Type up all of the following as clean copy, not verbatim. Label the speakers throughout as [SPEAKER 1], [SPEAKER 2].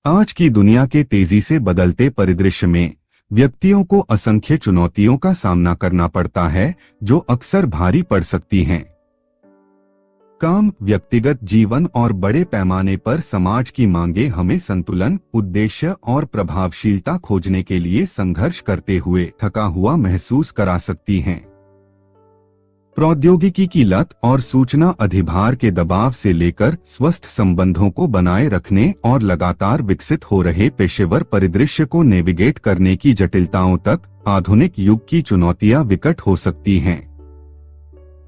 [SPEAKER 1] आज की दुनिया के तेजी से बदलते परिदृश्य में व्यक्तियों को असंख्य चुनौतियों का सामना करना पड़ता है, जो अक्सर भारी पड़ सकती हैं। काम, व्यक्तिगत जीवन और बड़े पैमाने पर समाज की मांगें हमें संतुलन, उद्देश्य और प्रभावशीलता खोजने के लिए संघर्ष करते हुए थका हुआ महसूस करा सकती हैं। प्रौद्योगिकी की लत और सूचना अधिभार के दबाव से लेकर स्वस्थ संबंधों को बनाए रखने और लगातार विकसित हो रहे पेशेवर परिदृश्य को नेविगेट करने की जटिलताओं तक आधुनिक युग की चुनौतियां विकट हो सकती हैं।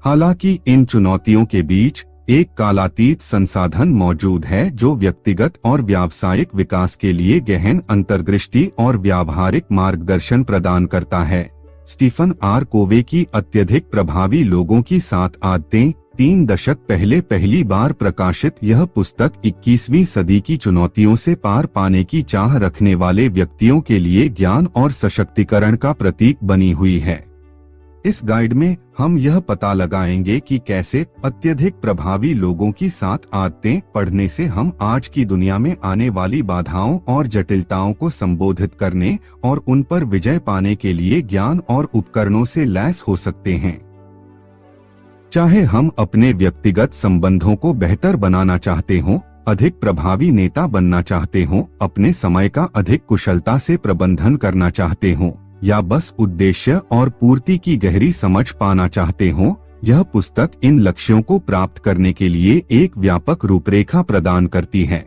[SPEAKER 1] हालांकि इन चुनौतियों के बीच एक कालातीत संसाधन मौजूद है जो व्यक्तिगत और व्यावसायिक विकास के लिए गहन अंतर्दृष्टि और व्यावहारिक मार्गदर्शन प्रदान करता है। स्टीफन आर कोवे की अत्यधिक प्रभावी लोगों की 7 आदतें 3 दशक पहले पहली बार प्रकाशित यह पुस्तक 21वीं सदी की चुनौतियों से पार पाने की चाह रखने वाले व्यक्तियों के लिए ज्ञान और सशक्तिकरण का प्रतीक बनी हुई है। इस गाइड में हम यह पता लगाएंगे कि कैसे अत्यधिक प्रभावी लोगों की 7 आदतें पढ़ने से हम आज की दुनिया में आने वाली बाधाओं और जटिलताओं को संबोधित करने और उन पर विजय पाने के लिए ज्ञान और उपकरणों से लैस हो सकते हैं। चाहे हम अपने व्यक्तिगत संबंधों को बेहतर बनाना चाहते हों, अधिक प्रभावी नेता बनना चाहते हों, अपने समय का अधिक कुशलता से प्रबंधन करना चाहते हों, या बस उद्देश्य और पूर्ति की गहरी समझ पाना चाहते हों, यह पुस्तक इन लक्ष्यों को प्राप्त करने के लिए एक व्यापक रूपरेखा प्रदान करती है।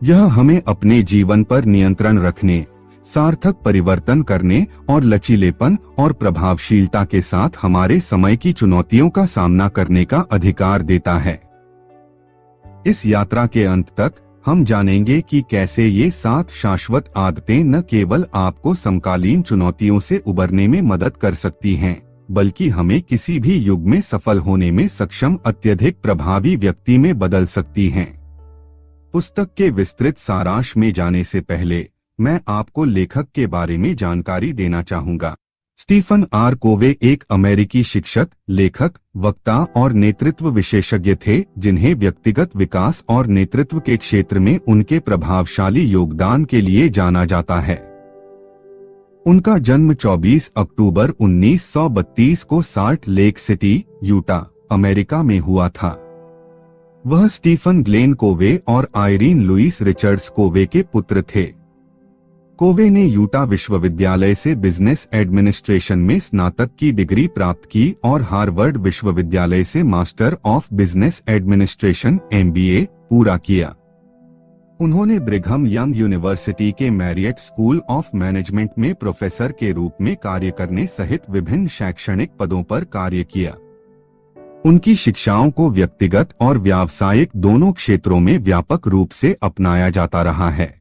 [SPEAKER 1] यह हमें अपने जीवन पर नियंत्रण रखने, सार्थक परिवर्तन करने और लचीलेपन और प्रभावशीलता के साथ हमारे समय की चुनौतियों का सामना करने का अधिकार देता है। इस यात्रा के अंत तक हम जानेंगे कि कैसे ये 7 शाश्वत आदतें न केवल आपको समकालीन चुनौतियों से उबरने में मदद कर सकती हैं, बल्कि हमें किसी भी युग में सफल होने में सक्षम अत्यधिक प्रभावी व्यक्ति में बदल सकती हैं। पुस्तक के विस्तृत सारांश में जाने से पहले मैं आपको लेखक के बारे में जानकारी देना चाहूँगा। स्टीफन आर कोवे एक अमेरिकी शिक्षक, लेखक, वक्ता और नेतृत्व विशेषज्ञ थे, जिन्हें व्यक्तिगत विकास और नेतृत्व के क्षेत्र में उनके प्रभावशाली योगदान के लिए जाना जाता है। उनका जन्म 24 अक्टूबर 1932 को salt lake city, Utah, America में हुआ था। वह स्टीफन ग्लेन कोवे और आयरीन लुइस रिचर्ड्स कोवे के पुत्र थे। कोवे ने यूटा विश्वविद्यालय से बिजनेस एडमिनिस्ट्रेशन में स्नातक की डिग्री प्राप्त की और हार्वर्ड विश्वविद्यालय से master of business administration (MBA) पूरा किया। उन्होंने ब्रिघम यंग यूनिवर्सिटी के मैरियट स्कूल ऑफ मैनेजमेंट में प्रोफेसर के रूप में कार्य करने सहित विभिन्न शैक्षणिक पदों पर कार्य किया। उनकी शिक्षाओं को व्यक्तिगत और व्यावसायिक दोनों क्षेत्रों में व्यापक रूप से अपनाया जाता रहा है।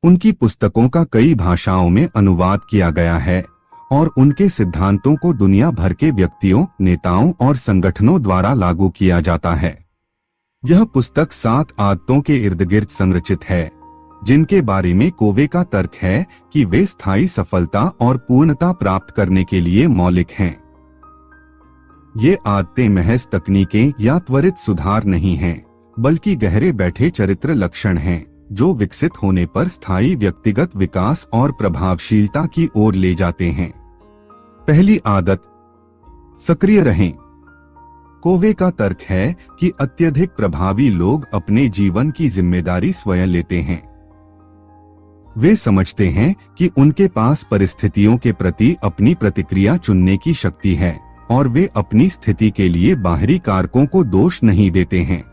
[SPEAKER 1] उनकी पुस्तकों का कई भाषाओं में अनुवाद किया गया है और उनके सिद्धांतों को दुनिया भर के व्यक्तियों, नेताओं और संगठनों द्वारा लागू किया जाता है। यह पुस्तक 7 आदतों के इर्द-गिर्द संरचित है, जिनके बारे में कोवे का तर्क है कि वे स्थायी सफलता और पूर्णता प्राप्त करने के लिए मौलिक हैं। ये आदतें महज तकनीकें या त्वरित सुधार नहीं हैं, बल्कि गहरे बैठे चरित्र लक्षण हैं, जो विकसित होने पर स्थायी व्यक्तिगत विकास और प्रभावशीलता की ओर ले जाते हैं। पहली आदत, सक्रिय रहें। कोवे का तर्क है कि अत्यधिक प्रभावी लोग अपने जीवन की जिम्मेदारी स्वयं लेते हैं। वे समझते हैं कि उनके पास परिस्थितियों के प्रति अपनी प्रतिक्रिया चुनने की शक्ति है और वे अपनी स्थिति के लिए बाहरी कारकों को दोष नहीं देते हैं।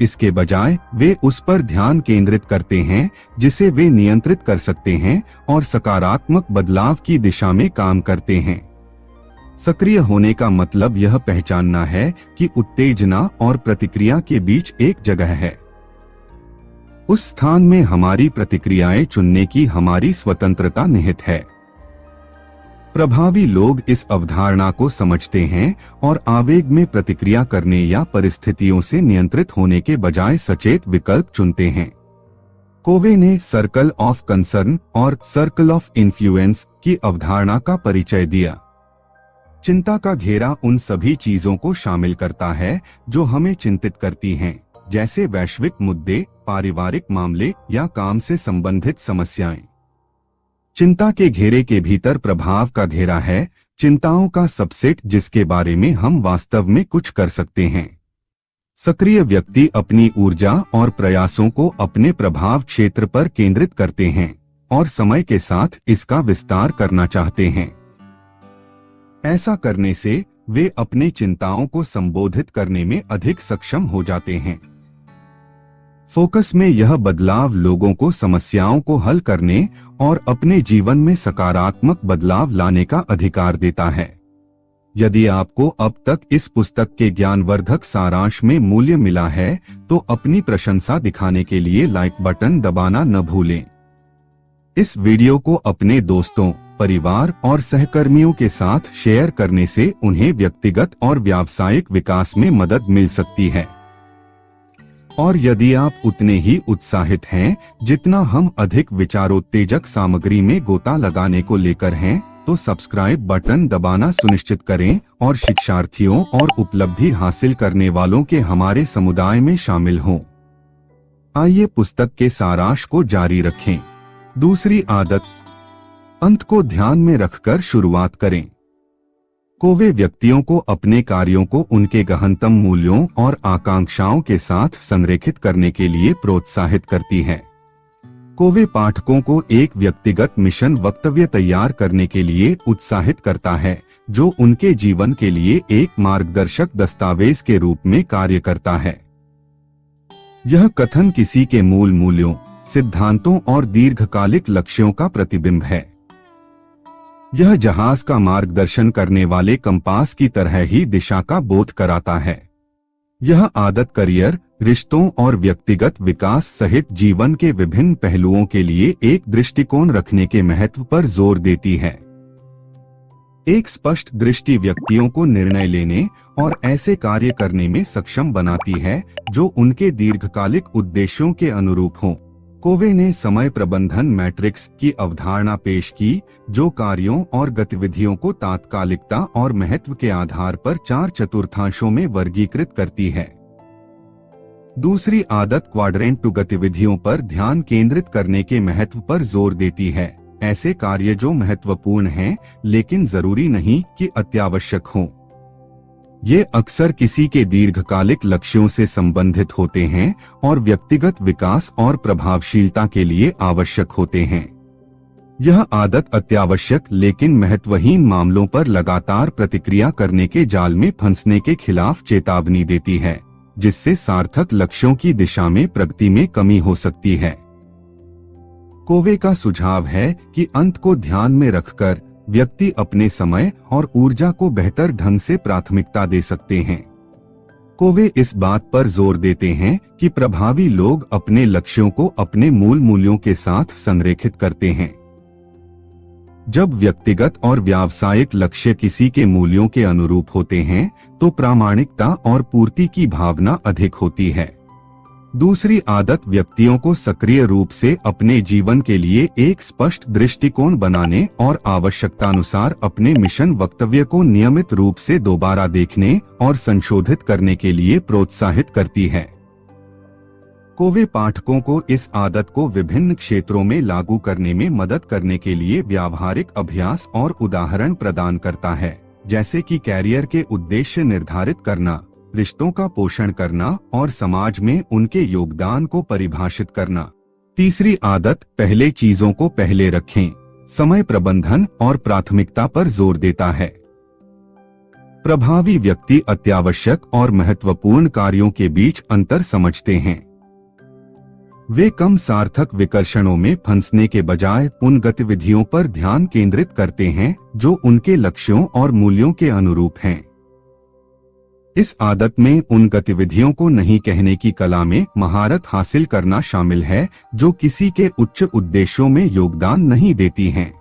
[SPEAKER 1] इसके बजाय वे उस पर ध्यान केंद्रित करते हैं जिसे वे नियंत्रित कर सकते हैं और सकारात्मक बदलाव की दिशा में काम करते हैं। सक्रिय होने का मतलब यह पहचानना है कि उत्तेजना और प्रतिक्रिया के बीच एक जगह है। उस स्थान में हमारी प्रतिक्रियाएं चुनने की हमारी स्वतंत्रता निहित है। प्रभावी लोग इस अवधारणा को समझते हैं और आवेग में प्रतिक्रिया करने या परिस्थितियों से नियंत्रित होने के बजाय सचेत विकल्प चुनते हैं। कोवे ने सर्कल ऑफ कंसर्न और सर्कल ऑफ इन्फ्लुएंस की अवधारणा का परिचय दिया। चिंता का घेरा उन सभी चीजों को शामिल करता है जो हमें चिंतित करती हैं, जैसे वैश्विक मुद्दे, पारिवारिक मामले या काम से संबंधित समस्याएं। चिंता के घेरे के भीतर प्रभाव का घेरा है चिंताओं का सबसेट जिसके बारे में हम वास्तव में कुछ कर सकते हैं। सक्रिय व्यक्ति अपनी ऊर्जा और प्रयासों को अपने प्रभाव क्षेत्र पर केंद्रित करते हैं और समय के साथ इसका विस्तार करना चाहते हैं। ऐसा करने से वे अपने चिंताओं को संबोधित करने में अधिक सक्षम हो जाते हैं। फोकस में यह बदलाव लोगों को समस्याओं को हल करने और अपने जीवन में सकारात्मक बदलाव लाने का अधिकार देता है। यदि आपको अब तक इस पुस्तक के ज्ञानवर्धक सारांश में मूल्य मिला है तो अपनी प्रशंसा दिखाने के लिए लाइक बटन दबाना न भूलें। इस वीडियो को अपने दोस्तों, परिवार और सहकर्मियों के साथ शेयर करने से उन्हें व्यक्तिगत और व्यावसायिक विकास में मदद मिल सकती है। और यदि आप उतने ही उत्साहित हैं जितना हम अधिक विचारोत्तेजक सामग्री में गोता लगाने को लेकर हैं, तो सब्सक्राइब बटन दबाना सुनिश्चित करें और शिक्षार्थियों और उपलब्धि हासिल करने वालों के हमारे समुदाय में शामिल हों। आइए पुस्तक के सारांश को जारी रखें। दूसरी आदत, अंत को ध्यान में रखकर शुरुआत करें। कोवे व्यक्तियों को अपने कार्यों को उनके गहनतम मूल्यों और आकांक्षाओं के साथ संरेखित करने के लिए प्रोत्साहित करती है। कोवे पाठकों को एक व्यक्तिगत मिशन वक्तव्य तैयार करने के लिए उत्साहित करता है जो उनके जीवन के लिए एक मार्गदर्शक दस्तावेज के रूप में कार्य करता है। यह कथन किसी के मूल मूल्यों, सिद्धांतों और दीर्घकालिक लक्ष्यों का प्रतिबिंब है। यह जहाज का मार्गदर्शन करने वाले कंपास की तरह ही दिशा का बोध कराता है। यह आदत करियर, रिश्तों और व्यक्तिगत विकास सहित जीवन के विभिन्न पहलुओं के लिए एक दृष्टिकोण रखने के महत्व पर जोर देती है। एक स्पष्ट दृष्टि व्यक्तियों को निर्णय लेने और ऐसे कार्य करने में सक्षम बनाती है जो उनके दीर्घकालिक उद्देश्यों के अनुरूप हों। कोवे ने समय प्रबंधन मैट्रिक्स की अवधारणा पेश की जो कार्यों और गतिविधियों को तात्कालिकता और महत्व के आधार पर 4 चतुर्थांशों में वर्गीकृत करती है। दूसरी आदत क्वाड्रेंट 2 गतिविधियों पर ध्यान केंद्रित करने के महत्व पर जोर देती है। ऐसे कार्य जो महत्वपूर्ण हैं लेकिन जरूरी नहीं कि अत्यावश्यक हों। ये अक्सर किसी के दीर्घकालिक लक्ष्यों से संबंधित होते हैं और व्यक्तिगत विकास और प्रभावशीलता के लिए आवश्यक होते हैं। यह आदत अत्यावश्यक लेकिन महत्वहीन मामलों पर लगातार प्रतिक्रिया करने के जाल में फंसने के खिलाफ चेतावनी देती है, जिससे सार्थक लक्ष्यों की दिशा में प्रगति में कमी हो सकती है। कोवे का सुझाव है कि अंत को ध्यान में रखकर व्यक्ति अपने समय और ऊर्जा को बेहतर ढंग से प्राथमिकता दे सकते हैं। कोवे इस बात पर जोर देते हैं कि प्रभावी लोग अपने लक्ष्यों को अपने मूल मूल्यों के साथ संरेखित करते हैं। जब व्यक्तिगत और व्यावसायिक लक्ष्य किसी के मूल्यों के अनुरूप होते हैं, तो प्रामाणिकता और पूर्ति की भावना अधिक होती है। दूसरी आदत व्यक्तियों को सक्रिय रूप से अपने जीवन के लिए एक स्पष्ट दृष्टिकोण बनाने और आवश्यकतानुसार अपने मिशन वक्तव्य को नियमित रूप से दोबारा देखने और संशोधित करने के लिए प्रोत्साहित करती है। कोवे पाठकों को इस आदत को विभिन्न क्षेत्रों में लागू करने में मदद करने के लिए व्यावहारिक अभ्यास और उदाहरण प्रदान करता है, जैसे कि कैरियर के उद्देश्य निर्धारित करना, रिश्तों का पोषण करना और समाज में उनके योगदान को परिभाषित करना। तीसरी आदत पहले चीजों को पहले रखें, समय प्रबंधन और प्राथमिकता पर जोर देता है। प्रभावी व्यक्ति अत्यावश्यक और महत्वपूर्ण कार्यों के बीच अंतर समझते हैं। वे कम सार्थक विकर्षणों में फंसने के बजाय उन गतिविधियों पर ध्यान केंद्रित करते हैं जो उनके लक्ष्यों और मूल्यों के अनुरूप हैं। इस आदत में उन गतिविधियों को नहीं कहने की कला में महारत हासिल करना शामिल है जो किसी के उच्च उद्देश्यों में योगदान नहीं देती हैं।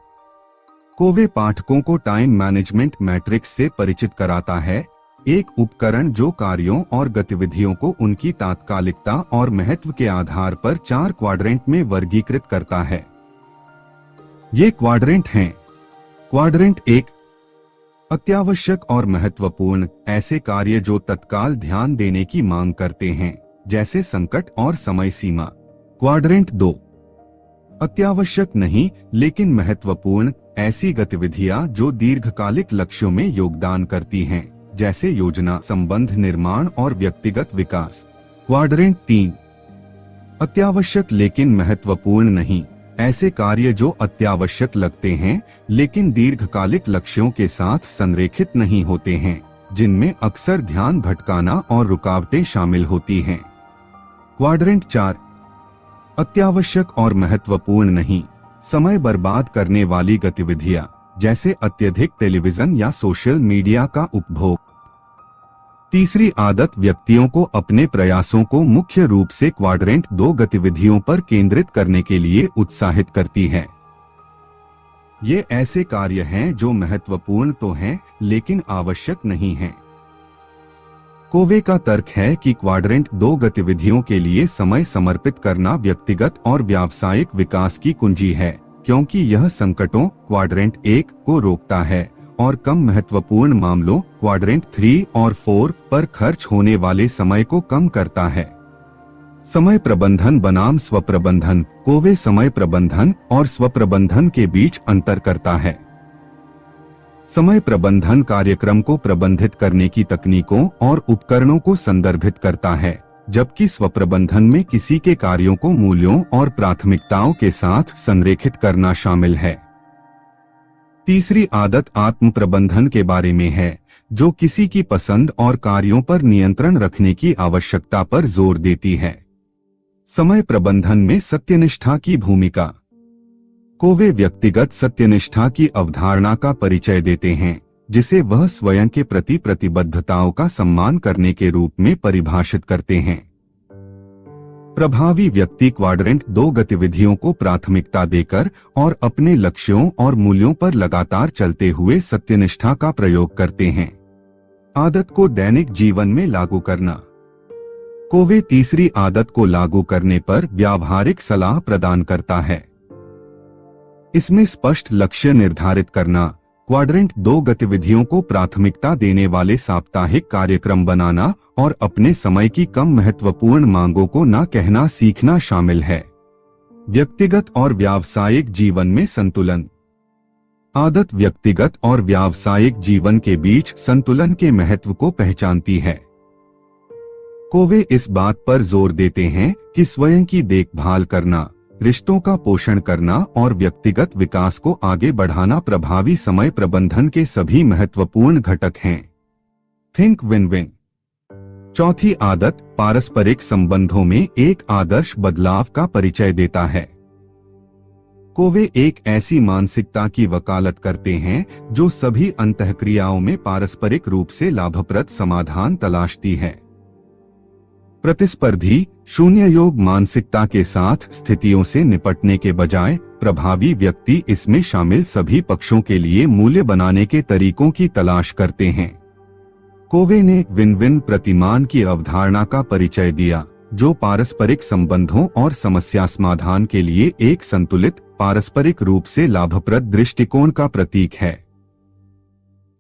[SPEAKER 1] कोवे पाठकों को टाइम मैनेजमेंट मैट्रिक्स से परिचित कराता है, एक उपकरण जो कार्यों और गतिविधियों को उनकी तात्कालिकता और महत्व के आधार पर 4 क्वाड्रेंट में वर्गीकृत करता है। ये क्वाड्रेंट हैं। क्वाड्रेंट 1 अत्यावश्यक और महत्वपूर्ण, ऐसे कार्य जो तत्काल ध्यान देने की मांग करते हैं। जैसे संकट और समय सीमा। क्वाड्रेंट 2, अत्यावश्यक नहीं लेकिन महत्वपूर्ण ऐसी गतिविधियां जो दीर्घकालिक लक्ष्यों में योगदान करती हैं, जैसे योजना, संबंध निर्माण और व्यक्तिगत विकास। क्वाड्रेंट 3, अत्यावश्यक लेकिन महत्वपूर्ण नहीं ऐसे कार्य जो अत्यावश्यक लगते हैं लेकिन दीर्घकालिक लक्ष्यों के साथ संरेखित नहीं होते हैं, जिनमें अक्सर ध्यान भटकाना और रुकावटें शामिल होती हैं। क्वाड्रेंट 4, अत्यावश्यक और महत्वपूर्ण नहीं समय बर्बाद करने वाली गतिविधियां, जैसे अत्यधिक टेलीविजन या सोशल मीडिया का उपभोग। तीसरी आदत व्यक्तियों को अपने प्रयासों को मुख्य रूप से क्वाड्रेंट 2 गतिविधियों पर केंद्रित करने के लिए उत्साहित करती है। ये ऐसे कार्य हैं जो महत्वपूर्ण तो हैं लेकिन आवश्यक नहीं हैं। कोवे का तर्क है कि क्वाड्रेंट 2 गतिविधियों के लिए समय समर्पित करना व्यक्तिगत और व्यावसायिक विकास की कुंजी है, क्योंकि यह संकटों क्वाड्रेंट 1 को रोकता है और कम महत्वपूर्ण मामलों क्वाड्रेंट 3 और 4 पर खर्च होने वाले समय को कम करता है। समय प्रबंधन बनाम स्वप्रबंधन। कोवे समय प्रबंधन और स्वप्रबंधन के बीच अंतर करता है। समय प्रबंधन कार्यक्रम को प्रबंधित करने की तकनीकों और उपकरणों को संदर्भित करता है, जबकि स्वप्रबंधन में किसी के कार्यों को मूल्यों और प्राथमिकताओं के साथ संरेखित करना शामिल है। तीसरी आदत आत्म प्रबंधन के बारे में है, जो किसी की पसंद और कार्यों पर नियंत्रण रखने की आवश्यकता पर जोर देती है। समय प्रबंधन में सत्यनिष्ठा की भूमिका। कोवे व्यक्तिगत सत्यनिष्ठा की अवधारणा का परिचय देते हैं, जिसे वह स्वयं के प्रति प्रतिबद्धताओं का सम्मान करने के रूप में परिभाषित करते हैं। प्रभावी व्यक्ति क्वाड्रेंट 2 गतिविधियों को प्राथमिकता देकर और अपने लक्ष्यों और मूल्यों पर लगातार चलते हुए सत्यनिष्ठा का प्रयोग करते हैं। आदत को दैनिक जीवन में लागू करना। कोवे तीसरी आदत को लागू करने पर व्यावहारिक सलाह प्रदान करता है। इसमें स्पष्ट लक्ष्य निर्धारित करना, क्वाड्रेंट 2 गतिविधियों को प्राथमिकता देने वाले साप्ताहिक कार्यक्रम बनाना और अपने समय की कम महत्वपूर्ण मांगों को न कहना सीखना शामिल है। व्यक्तिगत और व्यावसायिक जीवन में संतुलन। आदत व्यक्तिगत और व्यावसायिक जीवन के बीच संतुलन के महत्व को पहचानती है। कोवे इस बात पर जोर देते हैं कि स्वयं की देखभाल करना, रिश्तों का पोषण करना और व्यक्तिगत विकास को आगे बढ़ाना प्रभावी समय प्रबंधन के सभी महत्वपूर्ण घटक हैं। Think win win. चौथी आदत पारस्परिक संबंधों में एक आदर्श बदलाव का परिचय देता है। कोवे एक ऐसी मानसिकता की वकालत करते हैं जो सभी अंतःक्रियाओं में पारस्परिक रूप से लाभप्रद समाधान तलाशती है। प्रतिस्पर्धी शून्य योग मानसिकता के साथ स्थितियों से निपटने के बजाय प्रभावी व्यक्ति इसमें शामिल सभी पक्षों के लिए मूल्य बनाने के तरीकों की तलाश करते हैं। कोवे ने विन विन प्रतिमान की अवधारणा का परिचय दिया, जो पारस्परिक संबंधों और समस्या समाधान के लिए एक संतुलित, पारस्परिक रूप से लाभप्रद दृष्टिकोण का प्रतीक है।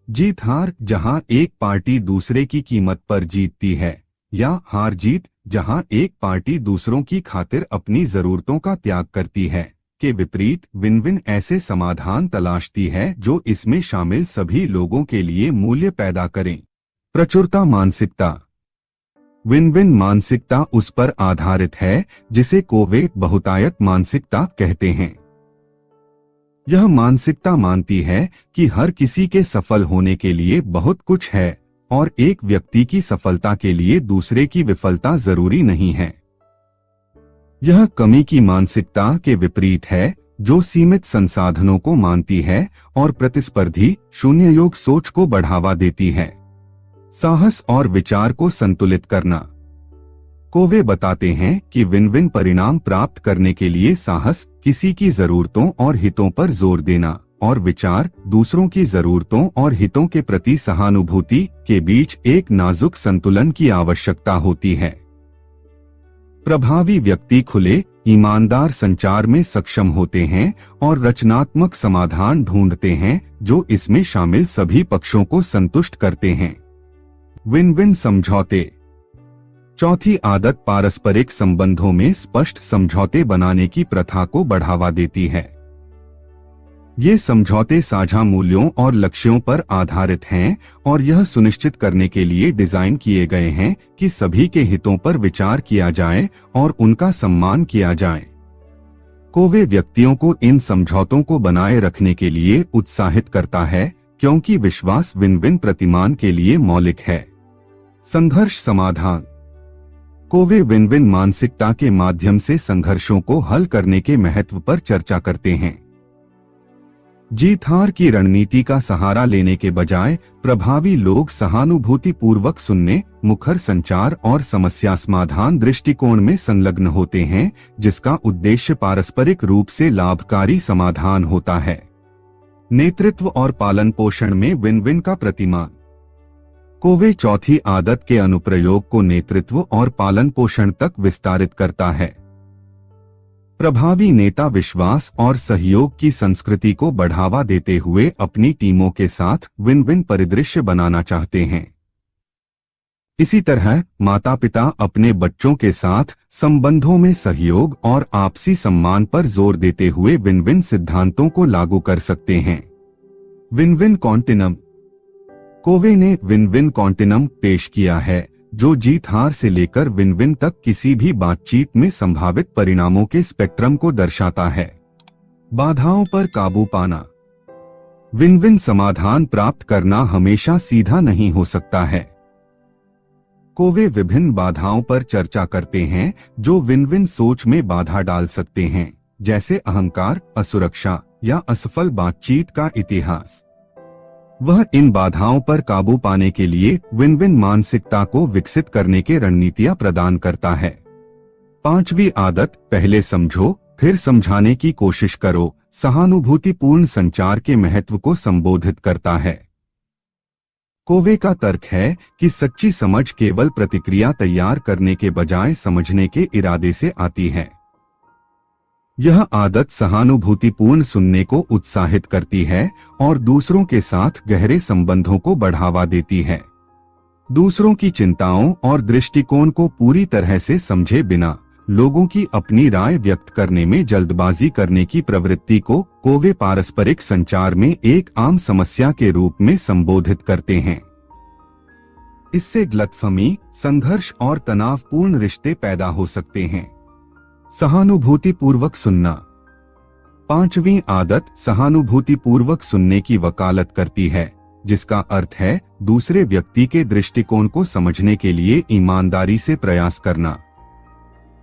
[SPEAKER 1] जीत हार, जहां एक पार्टी दूसरे की कीमत पर जीतती है, या हार जीत, जहां एक पार्टी दूसरों की खातिर अपनी जरूरतों का त्याग करती है, के विपरीत विन विन ऐसे समाधान तलाशती है जो इसमें शामिल सभी लोगों के लिए मूल्य पैदा करें। प्रचुरता मानसिकता। विन विन मानसिकता उस पर आधारित है जिसे कोवे बहुतायत मानसिकता कहते हैं। यह मानसिकता मानती है कि हर किसी के सफल होने के लिए बहुत कुछ है और एक व्यक्ति की सफलता के लिए दूसरे की विफलता जरूरी नहीं है। यह कमी की मानसिकता के विपरीत है, जो सीमित संसाधनों को मानती है और प्रतिस्पर्धी शून्य योग सोच को बढ़ावा देती है। साहस और विचार को संतुलित करना। कोवे बताते हैं कि विन विन परिणाम प्राप्त करने के लिए साहस, किसी की जरूरतों और हितों पर जोर देना, और विचार, दूसरों की जरूरतों और हितों के प्रति सहानुभूति के बीच एक नाजुक संतुलन की आवश्यकता होती है। प्रभावी व्यक्ति खुले, ईमानदार संचार में सक्षम होते हैं और रचनात्मक समाधान ढूंढते हैं जो इसमें शामिल सभी पक्षों को संतुष्ट करते हैं। विन विन समझौते। चौथी आदत पारस्परिक संबंधों में स्पष्ट समझौते बनाने की प्रथा को बढ़ावा देती है। ये समझौते साझा मूल्यों और लक्ष्यों पर आधारित हैं और यह सुनिश्चित करने के लिए डिजाइन किए गए हैं कि सभी के हितों पर विचार किया जाए और उनका सम्मान किया जाए। कोवे व्यक्तियों को इन समझौतों को बनाए रखने के लिए उत्साहित करता है क्योंकि विश्वास विन विन प्रतिमान के लिए मौलिक है। संघर्ष समाधान। कोवे विन विन मानसिकता के माध्यम से संघर्षों को हल करने के महत्व पर चर्चा करते हैं। जीत हार की रणनीति का सहारा लेने के बजाय प्रभावी लोग सहानुभूतिपूर्वक सुनने, मुखर संचार और समस्या समाधान दृष्टिकोण में संलग्न होते हैं, जिसका उद्देश्य पारस्परिक रूप से लाभकारी समाधान होता है। नेतृत्व और पालन पोषण में विन विन का प्रतिमान। कोवे चौथी आदत के अनुप्रयोग को नेतृत्व और पालन पोषण तक विस्तारित करता है। प्रभावी नेता विश्वास और सहयोग की संस्कृति को बढ़ावा देते हुए अपनी टीमों के साथ विन विन परिदृश्य बनाना चाहते हैं। इसी तरह माता-पिता अपने बच्चों के साथ संबंधों में सहयोग और आपसी सम्मान पर जोर देते हुए विन विन सिद्धांतों को लागू कर सकते हैं। Win win continuum. कोवे ने विन विन कॉन्टिनम पेश किया है, जो जीत हार से लेकर विन विन तक किसी भी बातचीत में संभावित परिणामों के स्पेक्ट्रम को दर्शाता है। बाधाओं पर काबू पाना। विन विन समाधान प्राप्त करना हमेशा सीधा नहीं हो सकता है। कोवे विभिन्न बाधाओं पर चर्चा करते हैं जो विन विन सोच में बाधा डाल सकते हैं, जैसे अहंकार, असुरक्षा या असफल बातचीत का इतिहास। वह इन बाधाओं पर काबू पाने के लिए विन विन मानसिकता को विकसित करने के रणनीतियां प्रदान करता है। पांचवी आदत, पहले समझो फिर समझाने की कोशिश करो, सहानुभूतिपूर्ण संचार के महत्व को संबोधित करता है। कोवे का तर्क है कि सच्ची समझ केवल प्रतिक्रिया तैयार करने के बजाय समझने के इरादे से आती है। यह आदत सहानुभूतिपूर्ण सुनने को उत्साहित करती है और दूसरों के साथ गहरे संबंधों को बढ़ावा देती है। दूसरों की चिंताओं और दृष्टिकोण को पूरी तरह से समझे बिना लोगों की अपनी राय व्यक्त करने में जल्दबाजी करने की प्रवृत्ति को कोवे पारस्परिक संचार में एक आम समस्या के रूप में संबोधित करते हैं। इससे गलतफहमी, संघर्ष और तनावपूर्ण रिश्ते पैदा हो सकते हैं। सहानुभूतिपूर्वक सुनना। पांचवी आदत सहानुभूतिपूर्वक सुनने की वकालत करती है, जिसका अर्थ है दूसरे व्यक्ति के दृष्टिकोण को समझने के लिए ईमानदारी से प्रयास करना।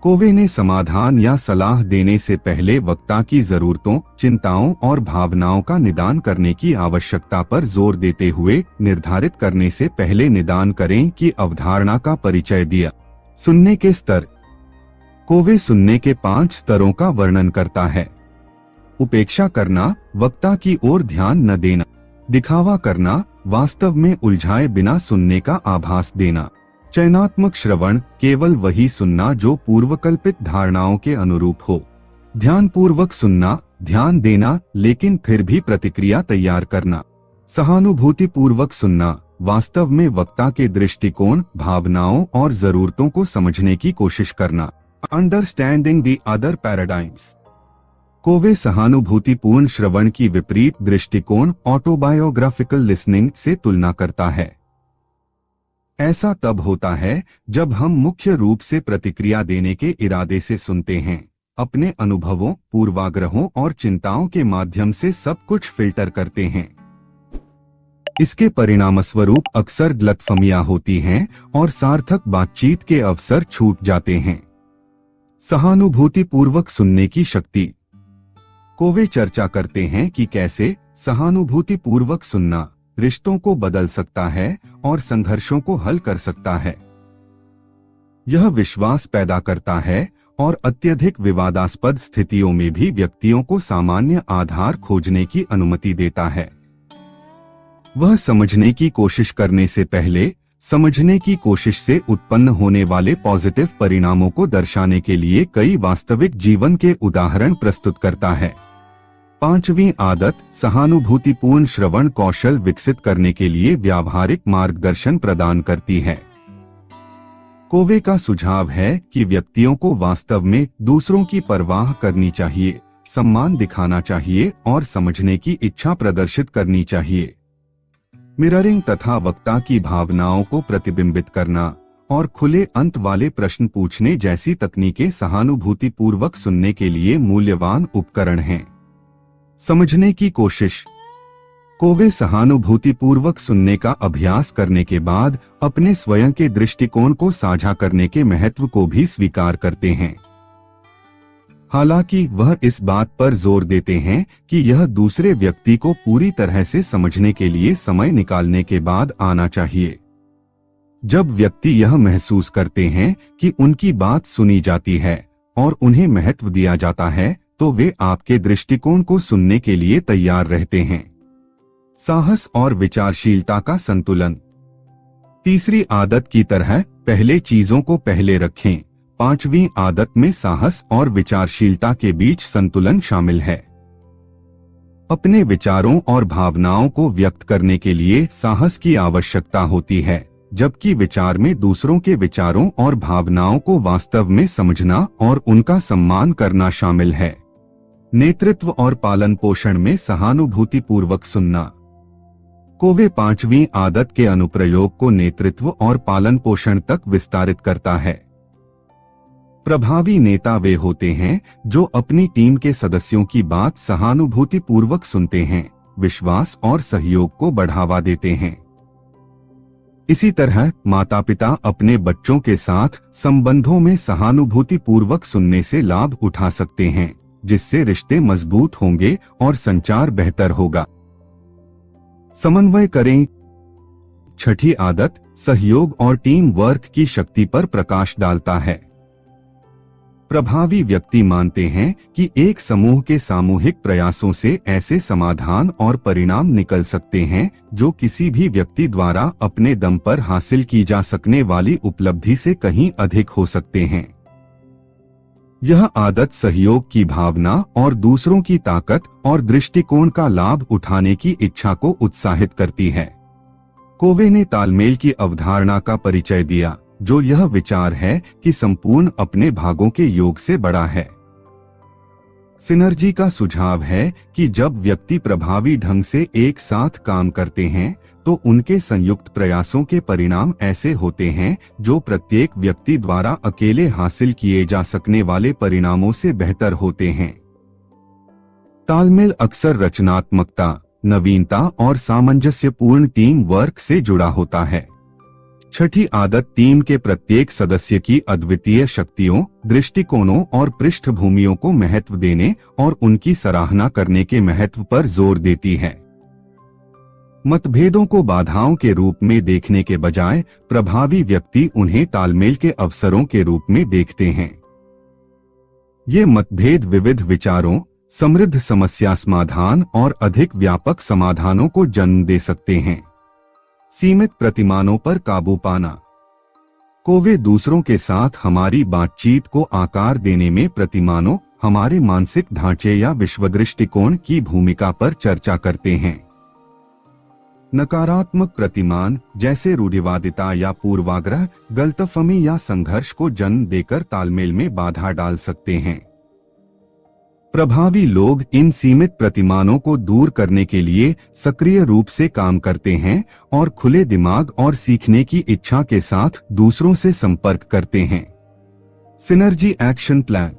[SPEAKER 1] कोवे ने समाधान या सलाह देने से पहले वक्ता की जरूरतों, चिंताओं और भावनाओं का निदान करने की आवश्यकता पर जोर देते हुए निर्धारित करने से पहले निदान करें की अवधारणा का परिचय दिया। सुनने के स्तर। कोवे सुनने के 5 स्तरों का वर्णन करता है। उपेक्षा करना, वक्ता की ओर ध्यान न देना। दिखावा करना, वास्तव में उलझाए बिना सुनने का आभास देना। चयनात्मक श्रवण, केवल वही सुनना जो पूर्वकल्पित धारणाओं के अनुरूप हो। ध्यानपूर्वक सुनना, ध्यान देना लेकिन फिर भी प्रतिक्रिया तैयार करना। सहानुभूतिपूर्वक सुनना, वास्तव में वक्ता के दृष्टिकोण, भावनाओं और जरूरतों को समझने की कोशिश करना। Understanding the other paradigms. Covey सहानुभूतिपूर्ण श्रवण की विपरीत दृष्टिकोण ऑटोबायोग्राफिकल लिसनिंग से तुलना करता है। ऐसा तब होता है जब हम मुख्य रूप से प्रतिक्रिया देने के इरादे से सुनते हैं, अपने अनुभवों, पूर्वाग्रहों और चिंताओं के माध्यम से सब कुछ फिल्टर करते हैं। इसके परिणामस्वरूप अक्सर गलतफहमियां होती हैं और सार्थक बातचीत के अवसर छूट जाते हैं। सहानुभूतिपूर्वक सुनने की शक्ति। कोवे चर्चा करते हैं कि कैसे सहानुभूतिपूर्वक सुनना रिश्तों को बदल सकता है और संघर्षों को हल कर सकता है। यह विश्वास पैदा करता है और अत्यधिक विवादास्पद स्थितियों में भी व्यक्तियों को सामान्य आधार खोजने की अनुमति देता है। वह समझने की कोशिश करने से पहले समझने की कोशिश से उत्पन्न होने वाले पॉजिटिव परिणामों को दर्शाने के लिए कई वास्तविक जीवन के उदाहरण प्रस्तुत करता है। पांचवी आदत सहानुभूतिपूर्ण श्रवण कौशल विकसित करने के लिए व्यावहारिक मार्गदर्शन प्रदान करती है। कोवे का सुझाव है कि व्यक्तियों को वास्तव में दूसरों की परवाह करनी चाहिए, सम्मान दिखाना चाहिए और समझने की इच्छा प्रदर्शित करनी चाहिए। मिररिंग तथा वक्ता की भावनाओं को प्रतिबिंबित करना और खुले अंत वाले प्रश्न पूछने जैसी तकनीकें सहानुभूतिपूर्वक सुनने के लिए मूल्यवान उपकरण हैं। समझने की कोशिश। कोवे सहानुभूतिपूर्वक सुनने का अभ्यास करने के बाद अपने स्वयं के दृष्टिकोण को साझा करने के महत्व को भी स्वीकार करते हैं। हालांकि वह इस बात पर जोर देते हैं कि यह दूसरे व्यक्ति को पूरी तरह से समझने के लिए समय निकालने के बाद आना चाहिए। जब व्यक्ति यह महसूस करते हैं कि उनकी बात सुनी जाती है और उन्हें महत्व दिया जाता है, तो वे आपके दृष्टिकोण को सुनने के लिए तैयार रहते हैं। साहस और विचारशीलता का संतुलन। तीसरी आदत की तरह पहले चीजों को पहले रखें। पांचवी आदत में साहस और विचारशीलता के बीच संतुलन शामिल है। अपने विचारों और भावनाओं को व्यक्त करने के लिए साहस की आवश्यकता होती है, जबकि विचार में दूसरों के विचारों और भावनाओं को वास्तव में समझना और उनका सम्मान करना शामिल है। नेतृत्व और पालन पोषण में सहानुभूतिपूर्वक सुनना। कोवे पांचवी आदत के अनुप्रयोग को नेतृत्व और पालन पोषण तक विस्तारित करता है। प्रभावी नेता वे होते हैं जो अपनी टीम के सदस्यों की बात सहानुभूतिपूर्वक सुनते हैं, विश्वास और सहयोग को बढ़ावा देते हैं। इसी तरह माता-पिता अपने बच्चों के साथ संबंधों में सहानुभूतिपूर्वक सुनने से लाभ उठा सकते हैं, जिससे रिश्ते मजबूत होंगे और संचार बेहतर होगा। समन्वय करें। छठी आदत सहयोग और टीम वर्क की शक्ति पर प्रकाश डालता है। प्रभावी व्यक्ति मानते हैं कि एक समूह के सामूहिक प्रयासों से ऐसे समाधान और परिणाम निकल सकते हैं जो किसी भी व्यक्ति द्वारा अपने दम पर हासिल की जा सकने वाली उपलब्धि से कहीं अधिक हो सकते हैं। यह आदत सहयोग की भावना और दूसरों की ताकत और दृष्टिकोण का लाभ उठाने की इच्छा को उत्साहित करती है। कोवे ने तालमेल की अवधारणा का परिचय दिया, जो यह विचार है कि संपूर्ण अपने भागों के योग से बड़ा है। सिनर्जी का सुझाव है कि जब व्यक्ति प्रभावी ढंग से एक साथ काम करते हैं तो उनके संयुक्त प्रयासों के परिणाम ऐसे होते हैं जो प्रत्येक व्यक्ति द्वारा अकेले हासिल किए जा सकने वाले परिणामों से बेहतर होते हैं। तालमेल अक्सर रचनात्मकता, नवीनता और सामंजस्यपूर्ण टीम वर्क से जुड़ा होता है। छठी आदत टीम के प्रत्येक सदस्य की अद्वितीय शक्तियों, दृष्टिकोणों और पृष्ठभूमियों को महत्व देने और उनकी सराहना करने के महत्व पर जोर देती है। मतभेदों को बाधाओं के रूप में देखने के बजाय प्रभावी व्यक्ति उन्हें तालमेल के अवसरों के रूप में देखते हैं। ये मतभेद विविध विचारों, समृद्ध समस्या समाधान और अधिक व्यापक समाधानों को जन्म दे सकते हैं। सीमित प्रतिमानों पर काबू पाना। कोवे दूसरों के साथ हमारी बातचीत को आकार देने में प्रतिमानों, हमारे मानसिक ढांचे या विश्वदृष्टिकोण की भूमिका पर चर्चा करते हैं। नकारात्मक प्रतिमान जैसे रूढ़िवादिता या पूर्वाग्रह गलतफहमी या संघर्ष को जन्म देकर तालमेल में बाधा डाल सकते हैं। प्रभावी लोग इन सीमित प्रतिमानों को दूर करने के लिए सक्रिय रूप से काम करते हैं और खुले दिमाग और सीखने की इच्छा के साथ दूसरों से संपर्क करते हैं। Synergy action plan.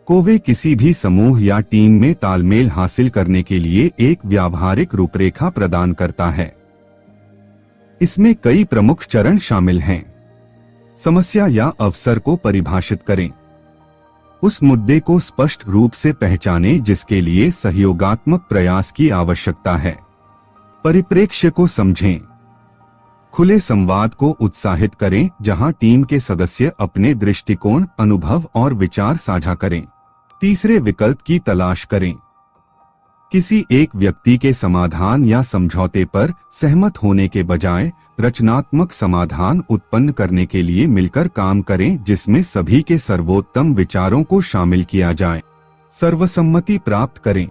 [SPEAKER 1] कोवे किसी भी समूह या टीम में तालमेल हासिल करने के लिए एक व्यावहारिक रूपरेखा प्रदान करता है। इसमें कई प्रमुख चरण शामिल हैं। समस्या या अवसर को परिभाषित करें। उस मुद्दे को स्पष्ट रूप से पहचानें जिसके लिए सहयोगात्मक प्रयास की आवश्यकता है। परिप्रेक्ष्य को समझें। खुले संवाद को उत्साहित करें जहां टीम के सदस्य अपने दृष्टिकोण, अनुभव और विचार साझा करें। तीसरे विकल्प की तलाश करें। किसी एक व्यक्ति के समाधान या समझौते पर सहमत होने के बजाय रचनात्मक समाधान उत्पन्न करने के लिए मिलकर काम करें जिसमें सभी के सर्वोत्तम विचारों को शामिल किया जाए। सर्वसम्मति प्राप्त करें।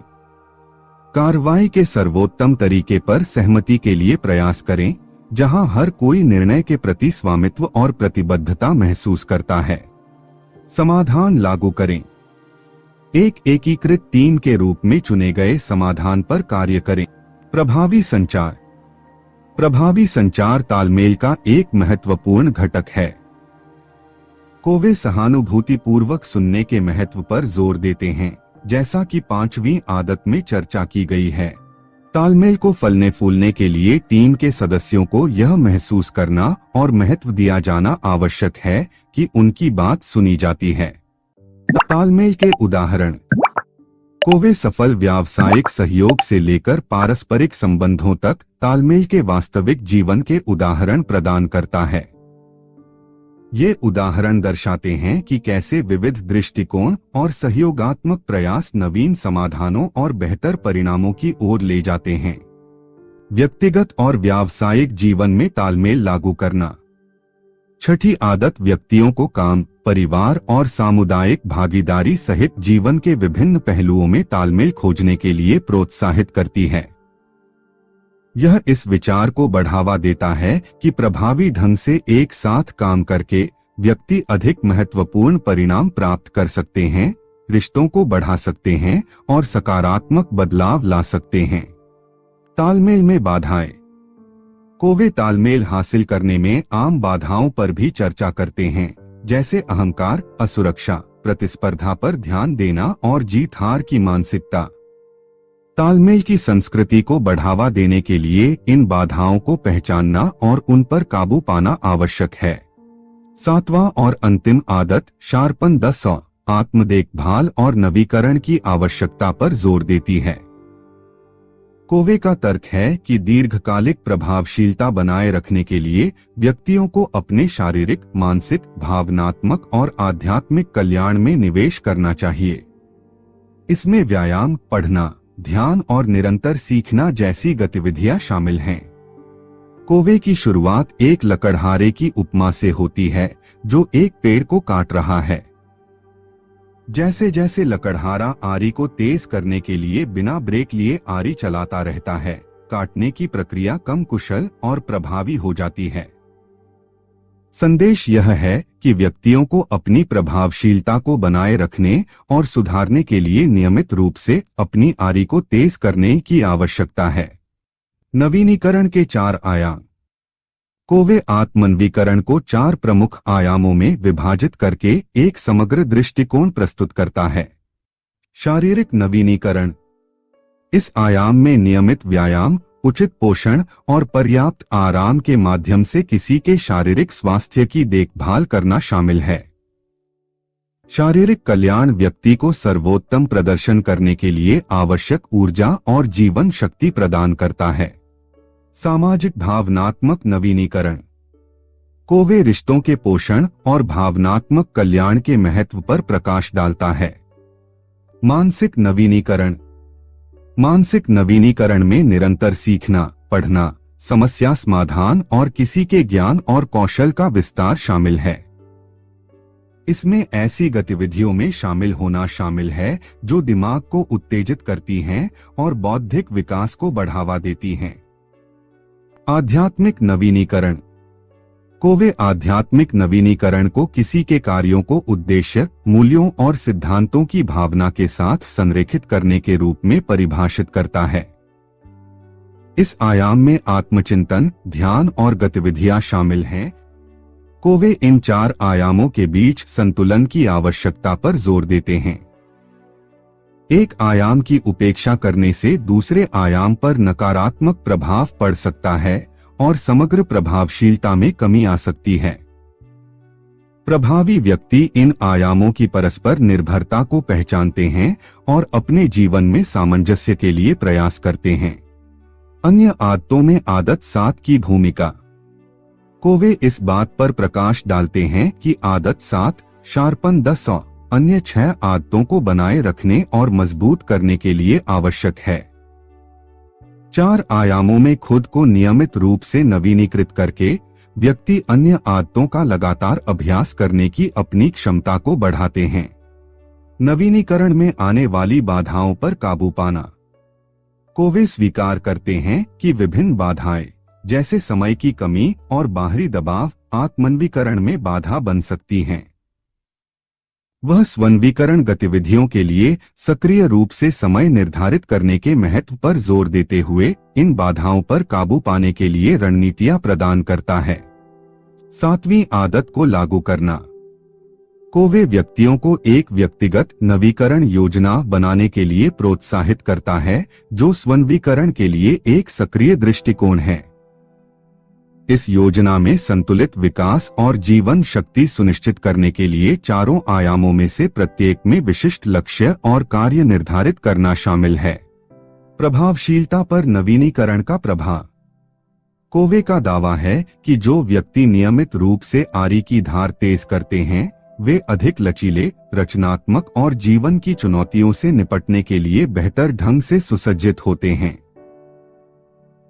[SPEAKER 1] कार्रवाई के सर्वोत्तम तरीके पर सहमति के लिए प्रयास करें। जहां हर कोई निर्णय के प्रति स्वामित्व और प्रतिबद्धता महसूस करता है। समाधान लागू करें। एक एकीकृत टीम के रूप में चुने गए समाधान पर कार्य करें। प्रभावी संचार। प्रभावी संचार तालमेल का एक महत्वपूर्ण घटक है। कोवे सहानुभूतिपूर्वक सुनने के महत्व पर जोर देते हैं, जैसा कि 5वीं आदत में चर्चा की गई है। तालमेल को फलने फूलने के लिए टीम के सदस्यों को यह महसूस करना और महत्व दिया जाना आवश्यक है कि उनकी बात सुनी जाती है। तालमेल के उदाहरण। कोवे सफल व्यावसायिक सहयोग से लेकर पारस्परिक संबंधों तक तालमेल के वास्तविक जीवन के उदाहरण प्रदान करता है। ये उदाहरण दर्शाते हैं कि कैसे विविध दृष्टिकोण और सहयोगात्मक प्रयास नवीन समाधानों और बेहतर परिणामों की ओर ले जाते हैं। व्यक्तिगत और व्यावसायिक जीवन में तालमेल लागू करना। छठी आदत व्यक्तियों को काम, परिवार और सामुदायिक भागीदारी सहित जीवन के विभिन्न पहलुओं में तालमेल खोजने के लिए प्रोत्साहित करती है। यह इस विचार को बढ़ावा देता है कि प्रभावी ढंग से एक साथ काम करके व्यक्ति अधिक महत्वपूर्ण परिणाम प्राप्त कर सकते हैं, रिश्तों को बढ़ा सकते हैं और सकारात्मक बदलाव ला सकते हैं। तालमेल में बाधाएं। कोवे तालमेल हासिल करने में आम बाधाओं पर भी चर्चा करते हैं, जैसे अहंकार, असुरक्षा, प्रतिस्पर्धा पर ध्यान देना और जीत हार की मानसिकता। तालमेल की संस्कृति को बढ़ावा देने के लिए इन बाधाओं को पहचानना और उन पर काबू पाना आवश्यक है। 7वां और अंतिम आदत शार्पन द सॉ आत्म देखभाल और नवीकरण की आवश्यकता पर जोर देती है। कोवे का तर्क है कि दीर्घकालिक प्रभावशीलता बनाए रखने के लिए व्यक्तियों को अपने शारीरिक, मानसिक, भावनात्मक और आध्यात्मिक कल्याण में निवेश करना चाहिए। इसमें व्यायाम, पढ़ना, ध्यान और निरंतर सीखना जैसी गतिविधियां शामिल हैं। कोवे की शुरुआत एक लकड़हारे की उपमा से होती है जो एक पेड़ को काट रहा है। जैसे जैसे लकड़हारा आरी को तेज करने के लिए बिना ब्रेक लिए आरी चलाता रहता है, काटने की प्रक्रिया कम कुशल और प्रभावी हो जाती है। संदेश यह है कि व्यक्तियों को अपनी प्रभावशीलता को बनाए रखने और सुधारने के लिए नियमित रूप से अपनी आरी को तेज करने की आवश्यकता है। नवीनीकरण के 4 आयाम। कोवे आत्मनवीकरण को 4 प्रमुख आयामों में विभाजित करके एक समग्र दृष्टिकोण प्रस्तुत करता है। शारीरिक नवीनीकरण। इस आयाम में नियमित व्यायाम, उचित पोषण और पर्याप्त आराम के माध्यम से किसी के शारीरिक स्वास्थ्य की देखभाल करना शामिल है। शारीरिक कल्याण व्यक्ति को सर्वोत्तम प्रदर्शन करने के लिए आवश्यक ऊर्जा और जीवन शक्ति प्रदान करता है। सामाजिक भावनात्मक नवीनीकरण। कोवे रिश्तों के पोषण और भावनात्मक कल्याण के महत्व पर प्रकाश डालता है। मानसिक नवीनीकरण। मानसिक नवीनीकरण में निरंतर सीखना, पढ़ना, समस्या समाधान और किसी के ज्ञान और कौशल का विस्तार शामिल है। इसमें ऐसी गतिविधियों में शामिल होना शामिल है जो दिमाग को उत्तेजित करती हैं और बौद्धिक विकास को बढ़ावा देती हैं। आध्यात्मिक नवीनीकरण। कोवे आध्यात्मिक नवीनीकरण को किसी के कार्यों को उद्देश्य, मूल्यों और सिद्धांतों की भावना के साथ संरेखित करने के रूप में परिभाषित करता है। इस आयाम में आत्मचिंतन, ध्यान और गतिविधियां शामिल हैं। कोवे इन 4 आयामों के बीच संतुलन की आवश्यकता पर जोर देते हैं। एक आयाम की उपेक्षा करने से दूसरे आयाम पर नकारात्मक प्रभाव पड़ सकता है और समग्र प्रभावशीलता में कमी आ सकती है। प्रभावी व्यक्ति इन आयामों की परस्पर निर्भरता को पहचानते हैं और अपने जीवन में सामंजस्य के लिए प्रयास करते हैं। अन्य आदतों में आदत 7 की भूमिका। कोवे इस बात पर प्रकाश डालते हैं कि आदत 7 शार्पन द सॉ अन्य 6 आदतों को बनाए रखने और मजबूत करने के लिए आवश्यक है। 4 आयामों में खुद को नियमित रूप से नवीनीकृत करके व्यक्ति अन्य आदतों का लगातार अभ्यास करने की अपनी क्षमता को बढ़ाते हैं। नवीनीकरण में आने वाली बाधाओं पर काबू पाना। कोवे स्वीकार करते हैं कि विभिन्न बाधाएं, जैसे समय की कमी और बाहरी दबाव आत्मन्वीकरण में बाधा बन सकती हैं। वह स्वन्वीकरण गतिविधियों के लिए सक्रिय रूप से समय निर्धारित करने के महत्व पर जोर देते हुए इन बाधाओं पर काबू पाने के लिए रणनीतियां प्रदान करता है। 7वीं आदत को लागू करना। कोवे व्यक्तियों को एक व्यक्तिगत नवीकरण योजना बनाने के लिए प्रोत्साहित करता है, जो स्वन्वीकरण के लिए एक सक्रिय दृष्टिकोण है। इस योजना में संतुलित विकास और जीवन शक्ति सुनिश्चित करने के लिए चारों आयामों में से प्रत्येक में विशिष्ट लक्ष्य और कार्य निर्धारित करना शामिल है। प्रभावशीलता पर नवीनीकरण का प्रभाव। कोवे का दावा है कि जो व्यक्ति नियमित रूप से आरी की धार तेज करते हैं, वे अधिक लचीले, रचनात्मक और जीवन की चुनौतियों से निपटने के लिए बेहतर ढंग से सुसज्जित होते हैं।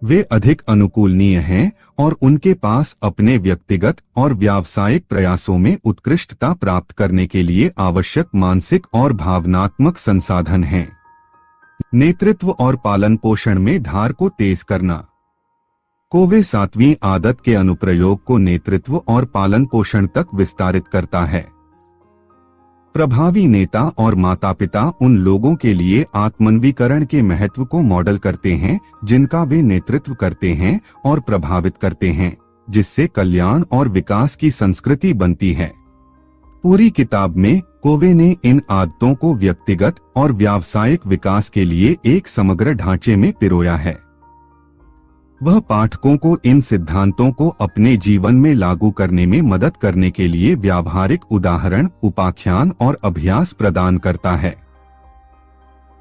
[SPEAKER 1] वे अधिक अनुकूलनीय हैं और उनके पास अपने व्यक्तिगत और व्यावसायिक प्रयासों में उत्कृष्टता प्राप्त करने के लिए आवश्यक मानसिक और भावनात्मक संसाधन हैं। नेतृत्व और पालन पोषण में धार को तेज करना। कोवे 7वीं आदत के अनुप्रयोग को नेतृत्व और पालन पोषण तक विस्तारित करता है। प्रभावी नेता और माता-पिता उन लोगों के लिए आत्मन्वीकरण के महत्व को मॉडल करते हैं जिनका वे नेतृत्व करते हैं और प्रभावित करते हैं, जिससे कल्याण और विकास की संस्कृति बनती है। पूरी किताब में कोवे ने इन आदतों को व्यक्तिगत और व्यावसायिक विकास के लिए एक समग्र ढांचे में पिरोया है। वह पाठकों को इन सिद्धांतों को अपने जीवन में लागू करने में मदद करने के लिए व्यावहारिक उदाहरण, उपाख्यान और अभ्यास प्रदान करता है।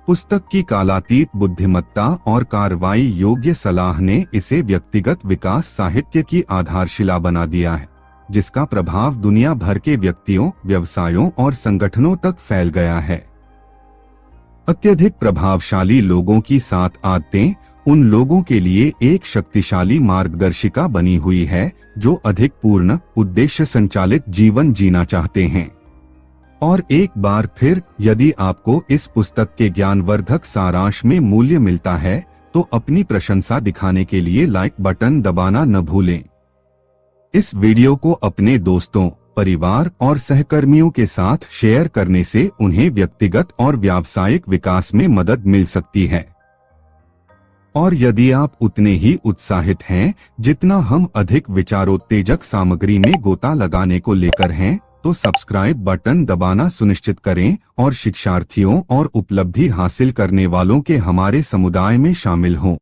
[SPEAKER 1] पुस्तक की कालातीत बुद्धिमत्ता और कार्रवाई योग्य सलाह ने इसे व्यक्तिगत विकास साहित्य की आधारशिला बना दिया है, जिसका प्रभाव दुनिया भर के व्यक्तियों, व्यवसायों और संगठनों तक फैल गया है। अत्यधिक प्रभावशाली लोगों की 7 आदतें उन लोगों के लिए एक शक्तिशाली मार्गदर्शिका बनी हुई है जो अधिक पूर्ण, उद्देश्य संचालित जीवन जीना चाहते हैं। और एक बार फिर, यदि आपको इस पुस्तक के ज्ञानवर्धक सारांश में मूल्य मिलता है, तो अपनी प्रशंसा दिखाने के लिए लाइक बटन दबाना न भूलें। इस वीडियो को अपने दोस्तों, परिवार और सहकर्मियों के साथ शेयर करने से उन्हें व्यक्तिगत और व्यावसायिक विकास में मदद मिल सकती है। और यदि आप उतने ही उत्साहित हैं जितना हम अधिक विचारोत्तेजक सामग्री में गोता लगाने को लेकर हैं, तो सब्सक्राइब बटन दबाना सुनिश्चित करें और शिक्षार्थियों और उपलब्धि हासिल करने वालों के हमारे समुदाय में शामिल हों।